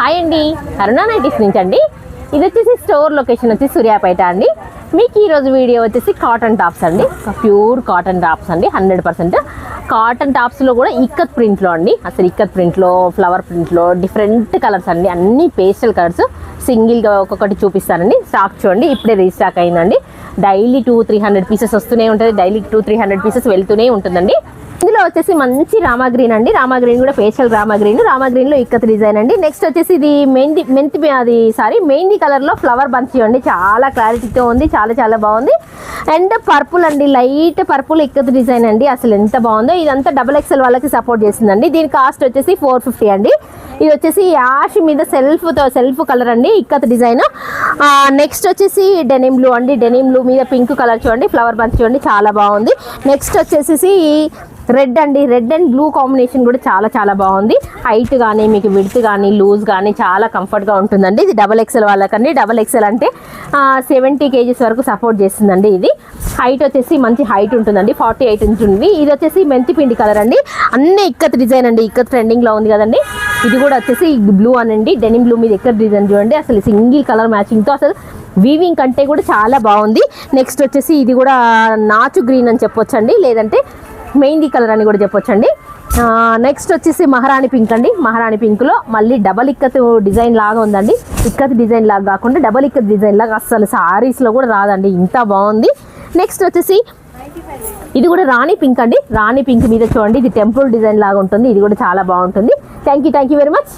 Hi అండి, Aruna nighties నుంచి అండి. ఇది వచ్చేసి స్టోర్ లొకేషన్ వచ్చి సూర్యాపేట అండి. మీకు ఈరోజు వీడియో వచ్చేసి కాటన్ టాప్స్ అండి, ప్యూర్ కాటన్ టాప్స్ అండి. 100% కాటన్ టాప్స్లో కూడా ఇక్కత్ ప్రింట్లో అండి. అసలు ఇక్కత్ ప్రింట్లో, ఫ్లవర్ ప్రింట్లో డిఫరెంట్ కలర్స్ అండి, అన్ని పేస్టల్ కలర్స్. సింగిల్గా ఒక్కొక్కటి చూపిస్తానండి. స్టాక్ చూడండి, ఇప్పుడే రీస్టాక్ అయిందండి. డైలీ 200-300 పీసెస్ వస్తూనే ఉంటుంది, డైలీ 200-300 పీసెస్ వెళ్తూనే ఉంటుందండి. ఇందులో వచ్చేసి మంచి రామా గ్రీన్ అండి. రామా గ్రీన్ కూడా ఫేషియల్ రామా గ్రీన్లో ఇక్కత్ డిజైన్ అండి. నెక్స్ట్ వచ్చేసి ఇది మెహందీ కలర్లో ఫ్లవర్ బంచ్ అండి. చాలా క్లారిటీతో ఉంది, చాలా చాలా బాగుంది. అండ్ పర్పుల్ అండి, లైట్ పర్పుల్ ఇక్కత్ డిజైన్ అండి. అసలు ఎంత బాగుందో. ఇదంతా XXL వాళ్ళకి సపోర్ట్ చేస్తుందండి. దీని కాస్ట్ వచ్చేసి 450 అండి. ఇది వచ్చేసి యాష్ మీద సెల్ఫ్ కలర్ అండి, ఇక్కత్ డిజైన్. నెక్స్ట్ వచ్చేసి డెనిమ్ బ్లూ అండి. డెనిమ్ బ్లూ మీద పింక్ కలర్ చూడండి, ఫ్లవర్ బంచ్ చూడండి, చాలా బాగుంది. నెక్స్ట్ వచ్చేసి రెడ్ అండి. రెడ్ అండ్ బ్లూ కాంబినేషన్ కూడా చాలా చాలా బాగుంది. హైట్ కానీ మీకు విడ్త్ కానీ లూజ్ కానీ చాలా కంఫర్ట్గా ఉంటుందండి. ఇది XXL వాళ్ళకండి. XXL అంటే 70 kgs వరకు సపోర్ట్ చేస్తుందండి. ఇది హైట్ వచ్చేసి మంచి హైట్ ఉంటుందండి, 48 ఉంటుంది. ఇది వచ్చేసి మెంతి పిండి కలర్ అండి. అన్నీ ఇక్కత్ డిజైన్ అండి. ఇక్కత్ ట్రెండింగ్లో ఉంది కదండి. ఇది కూడా వచ్చేసి బ్లూ అనండి, డెనిమ్ బ్లూ మీద ఇక్కత్ డిజైన్ చూడండి. అసలు సింగిల్ కలర్ మ్యాచింగ్తో అసలు వీవింగ్ కంటే కూడా చాలా బాగుంది. నెక్స్ట్ వచ్చేసి ఇది కూడా నాచు గ్రీన్ అని చెప్పొచ్చండి, లేదంటే మెహందీ కలర్ అని కూడా చెప్పొచ్చండి. నెక్స్ట్ వచ్చేసి మహారాణి పింక్ అండి. మహారాణి పింక్లో మళ్ళీ డబల్ ఇక్కత్ డిజైన్ లాగా ఉందండి. ఇక్కత్ డిజైన్ లాగా కాకుండా డబల్ ఇక్కత్ డిజైన్ లాగా అసలు సారీస్లో కూడా రాదండి, ఇంత బాగుంది. నెక్స్ట్ వచ్చేసి ఇది కూడా రాణి పింక్ అండి. రాణి పింక్ మీద చూడండి, ఇది టెంపుల్ డిజైన్ లాగా ఉంటుంది. ఇది కూడా చాలా బాగుంటుంది. Thank you very much.